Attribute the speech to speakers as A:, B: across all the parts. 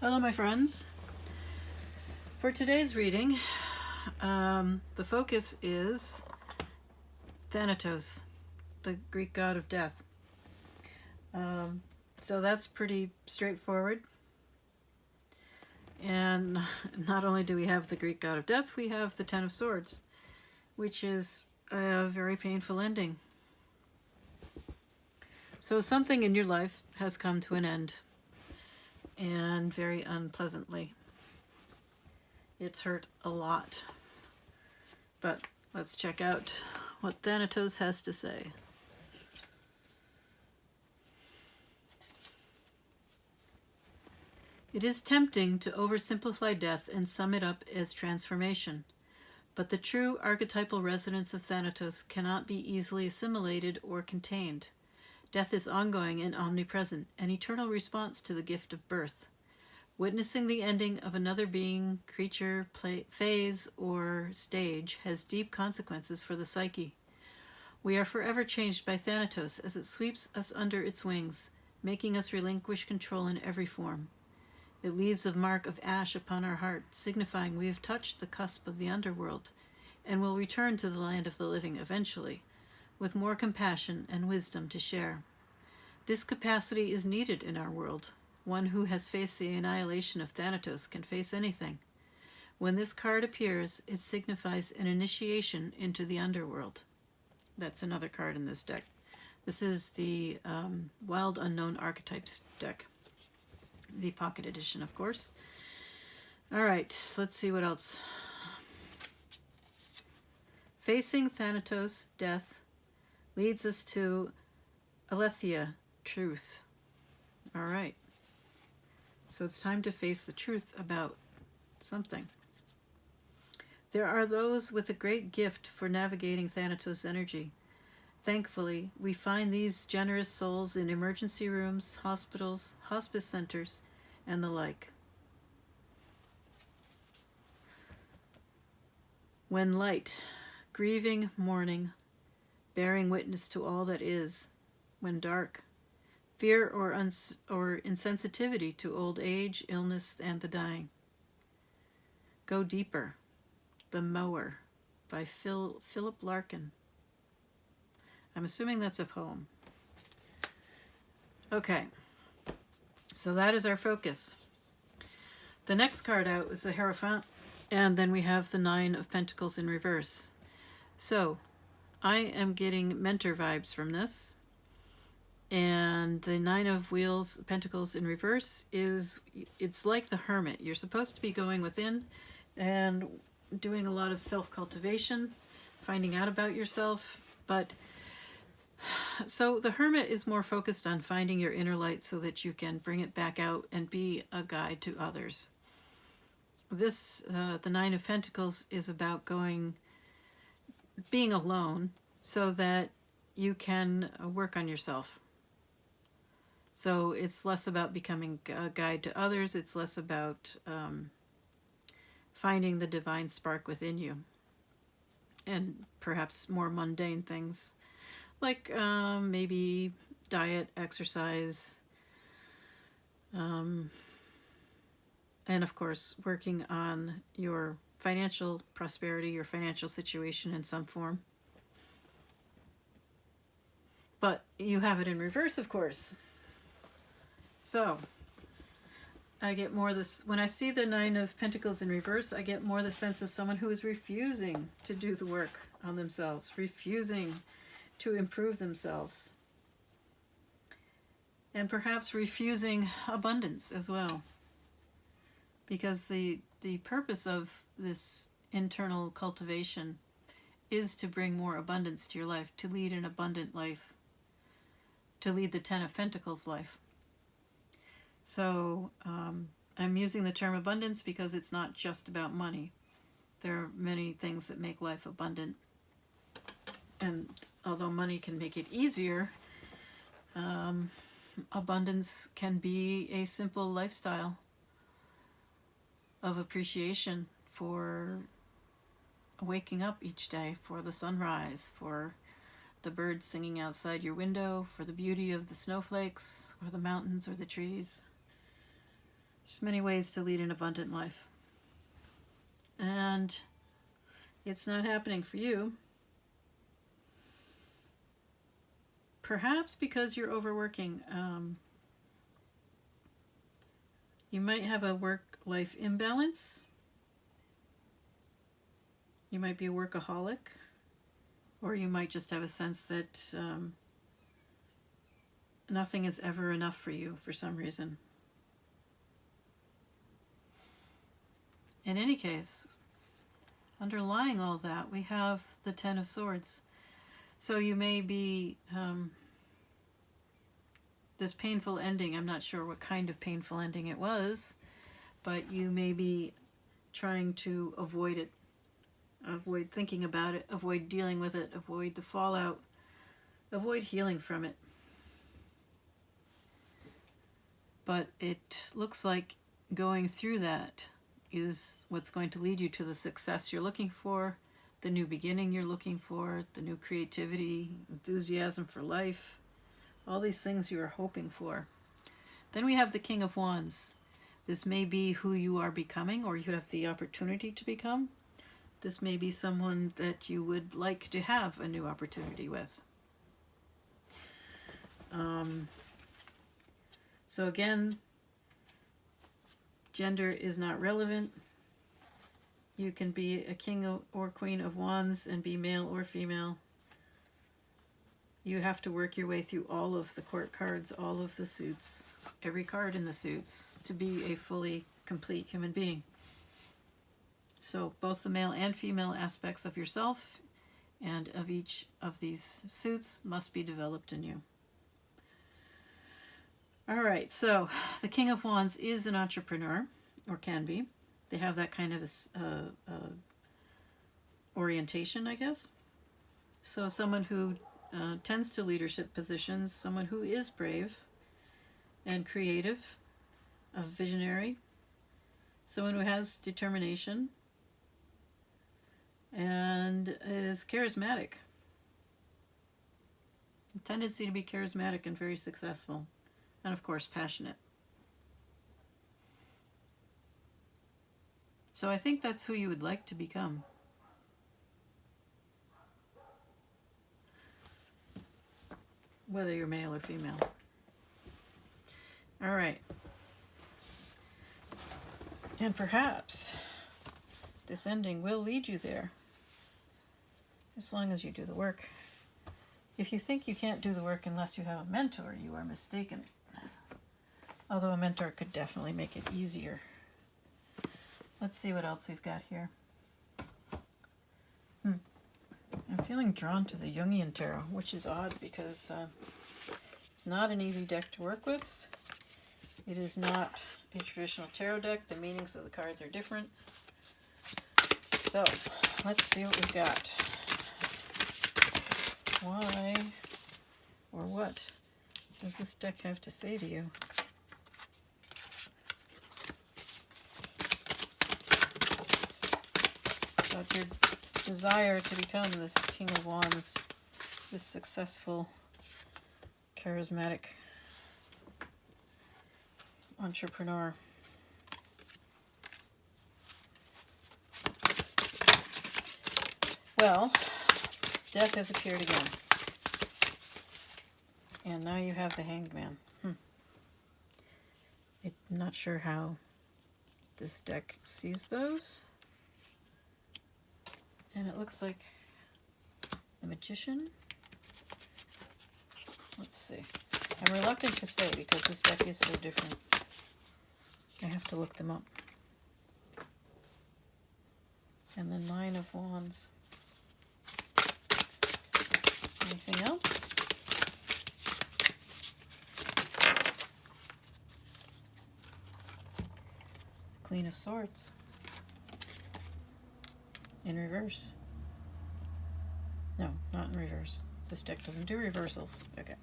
A: Hello, my friends. For today's reading, the focus is Thanatos, the Greek god of death. So that's pretty straightforward. And not only do we have the Greek god of death, we have the Ten of Swords, which is a very painful ending. So something in your life has come to an end, and very unpleasantly. It's hurt a lot. But let's check out what Thanatos has to say. It is tempting to oversimplify death and sum it up as transformation, but the true archetypal resonance of Thanatos cannot be easily assimilated or contained. Death is ongoing and omnipresent, an eternal response to the gift of birth. Witnessing the ending of another being, creature, phase, or stage has deep consequences for the psyche. We are forever changed by Thanatos as it sweeps us under its wings, making us relinquish control in every form. It leaves a mark of ash upon our heart, signifying we have touched the cusp of the underworld and will return to the land of the living eventually, with more compassion and wisdom to share. This capacity is needed in our world. One who has faced the annihilation of Thanatos can face anything. When this card appears, it signifies an initiation into the underworld. That's another card in this deck. This is the Wild Unknown Archetypes deck. The pocket edition, of course. All right, let's see what else. Facing Thanatos, death, leads us to Aletheia, truth. All right. So it's time to face the truth about something. There are those with a great gift for navigating Thanatos energy. Thankfully, we find these generous souls in emergency rooms, hospitals, hospice centers, and the like. When light, grieving, mourning, bearing witness to all that is. When dark, fear or insensitivity to old age, illness, and the dying. Go Deeper, The Mower by Philip Larkin. I'm assuming that's a poem. Okay, so that is our focus. The next card out is the Hierophant, and then we have the Nine of Pentacles in reverse. So I am getting mentor vibes from this. And the Nine of Pentacles in reverse it's like the Hermit. You're supposed to be going within and doing a lot of self-cultivation, finding out about yourself. But so the Hermit is more focused on finding your inner light so that you can bring it back out and be a guide to others. This, the Nine of Pentacles, is about being alone so that you can work on yourself. So it's less about becoming a guide to others. It's less about finding the divine spark within you. And perhaps more mundane things like maybe diet, exercise, and of course working on your financial prosperity, your financial situation in some form. But you have it in reverse, of course. So I get more this, when I see the Nine of Pentacles in reverse, I get more the sense of someone who is refusing to do the work on themselves, refusing to improve themselves, and perhaps refusing abundance as well. Because the purpose of this internal cultivation is to bring more abundance to your life, to lead an abundant life, to lead the Ten of Pentacles life. So I'm using the term abundance because it's not just about money. There are many things that make life abundant. And although money can make it easier, abundance can be a simple lifestyle of appreciation for waking up each day, for the sunrise, for the birds singing outside your window, for the beauty of the snowflakes, or the mountains, or the trees. There's many ways to lead an abundant life. And it's not happening for you. Perhaps because you're overworking. You might have a work-life imbalance. You might be a workaholic. Or you might just have a sense that nothing is ever enough for you for some reason. In any case, underlying all that, we have the Ten of Swords. So you may be this painful ending. I'm not sure what kind of painful ending it was, but you may be trying to avoid it, avoid thinking about it, avoid dealing with it, avoid the fallout, avoid healing from it. But it looks like going through that is what's going to lead you to the success you're looking for, the new beginning you're looking for, the new creativity, enthusiasm for life, all these things you are hoping for. Then we have the King of Wands. This may be who you are becoming, or you have the opportunity to become. This may be someone that you would like to have a new opportunity with. So again, gender is not relevant. You can be a king or queen of wands and be male or female. You have to work your way through all of the court cards, all of the suits, every card in the suits, to be a fully complete human being. So both the male and female aspects of yourself and of each of these suits must be developed in you. All right, so the King of Wands is an entrepreneur, or can be. They have that kind of orientation, I guess. So someone who tends to leadership positions, someone who is brave and creative, a visionary, someone who has determination and is charismatic. A tendency to be charismatic and very successful. And of course, passionate. So I think that's who you would like to become. Whether you're male or female. All right. And perhaps this ending will lead you there, as long as you do the work. If you think you can't do the work unless you have a mentor, you are mistaken. Although a mentor could definitely make it easier. Let's see what else we've got here. I'm feeling drawn to the Jungian Tarot, which is odd because it's not an easy deck to work with. It is not a traditional tarot deck. The meanings of the cards are different. So, let's see what we've got. Why or what does this deck have to say to you? About your desire to become this King of Wands, this successful, charismatic entrepreneur. Well, death has appeared again. And now you have the Hanged Man. I'm not sure how this deck sees those. And it looks like the Magician. Let's see. I'm reluctant to say because this deck is so different. I have to look them up. And then Nine of Wands. Anything else? Queen of Swords. In reverse. No, not in reverse. This deck doesn't do reversals. Okay.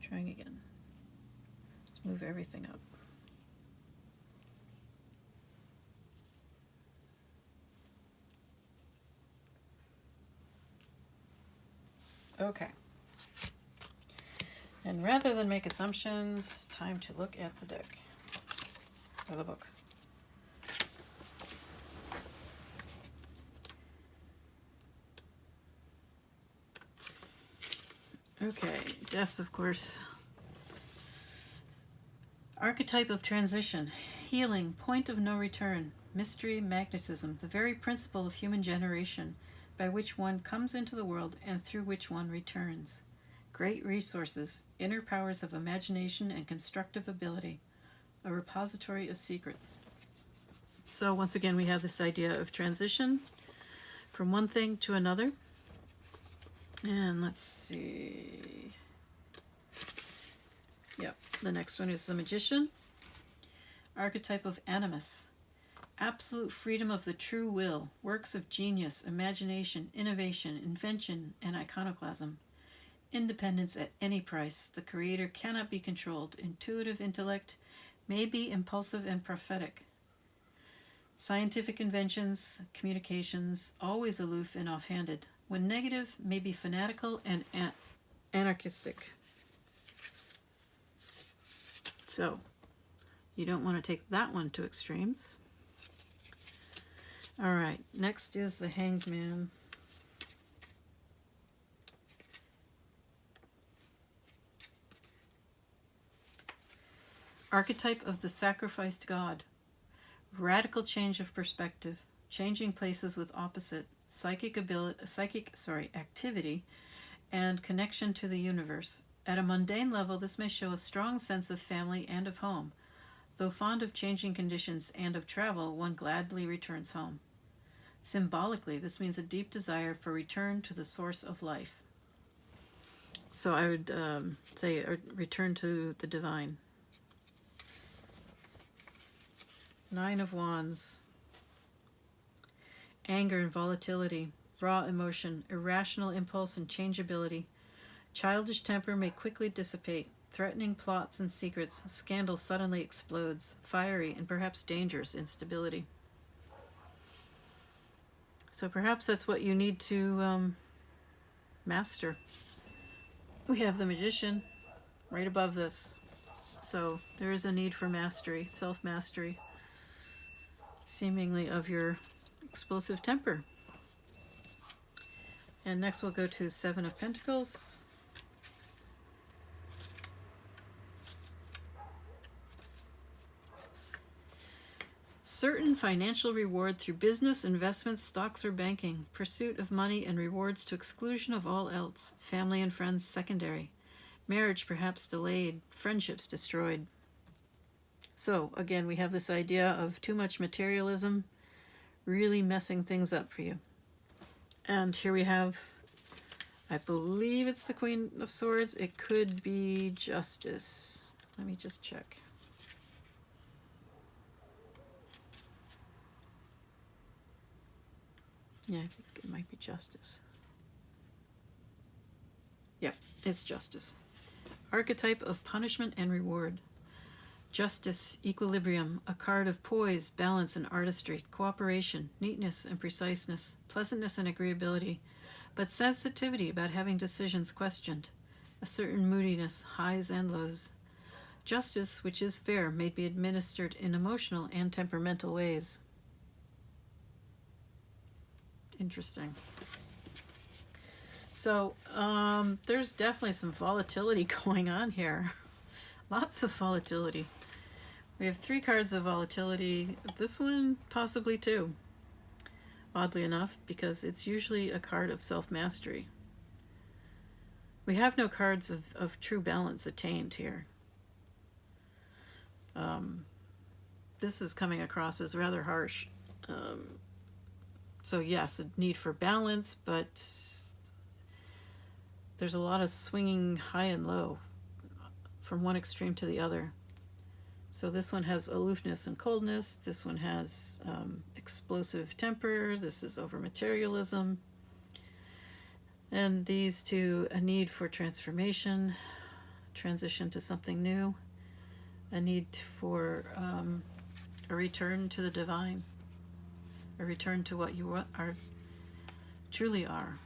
A: Trying again. Let's move everything up. Okay. And rather than make assumptions, time to look at the deck. of the book. Okay, death, of course. Archetype of transition, healing, point of no return, mystery, magnetism, the very principle of human generation, by which one comes into the world and through which one returns. Great resources, inner powers of imagination and constructive ability, a repository of secrets. So once again, we have this idea of transition from one thing to another. And let's see. Yep, the next one is the Magician. Archetype of animus. Absolute freedom of the true will, works of genius, imagination, innovation, invention, and iconoclasm. Independence at any price. The creator cannot be controlled. Intuitive intellect may be impulsive and prophetic. Scientific inventions, communications, always aloof and offhanded. When negative, may be fanatical and anarchistic. So, you don't want to take that one to extremes. All right, next is the Hanged Man. Archetype of the sacrificed god. Radical change of perspective, changing places with opposite activity and connection to the universe. At a mundane level, this may show a strong sense of family and of home. Though fond of changing conditions and of travel, one gladly returns home. Symbolically, this means a deep desire for return to the source of life. So I would say a return to the divine. Nine of Wands. Anger and volatility, raw emotion, irrational impulse and changeability. Childish temper may quickly dissipate. Threatening plots and secrets, scandal suddenly explodes. Fiery and perhaps dangerous instability. So perhaps that's what you need to master. We have the Magician right above this. So there is a need for mastery, self-mastery, seemingly of your explosive temper. And next we'll go to Seven of Pentacles. Certain financial reward through business, investments, stocks, or banking. Pursuit of money and rewards to exclusion of all else. Family and friends secondary. Marriage perhaps delayed. Friendships destroyed. So again, we have this idea of too much materialism really messing things up for you. And here we have, I believe it's the Queen of Swords. It could be Justice. Let me just check. Yeah, I think it might be Justice. Yep, it's Justice. Archetype of punishment and reward. Justice, equilibrium, a card of poise, balance, and artistry, cooperation, neatness and preciseness, pleasantness and agreeability, but sensitivity about having decisions questioned, a certain moodiness, highs and lows. Justice, which is fair, may be administered in emotional and temperamental ways. Interesting. So there's definitely some volatility going on here. Lots of volatility. We have 3 cards of volatility. This one possibly 2. Oddly enough, because it's usually a card of self-mastery. We have no cards of true balance attained here. This is coming across as rather harsh. So yes, a need for balance, but there's a lot of swinging high and low from one extreme to the other. So this one has aloofness and coldness. This one has explosive temper. This is over materialism. And these two, a need for transformation, transition to something new, a need for a return to the divine, a return to what you are truly are.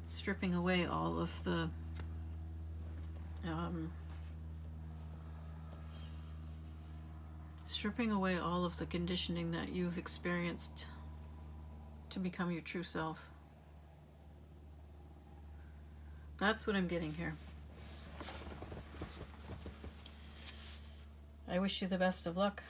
A: Stripping away all of the stripping away all of the conditioning that you've experienced to become your true self. That's what I'm getting here. I wish you the best of luck.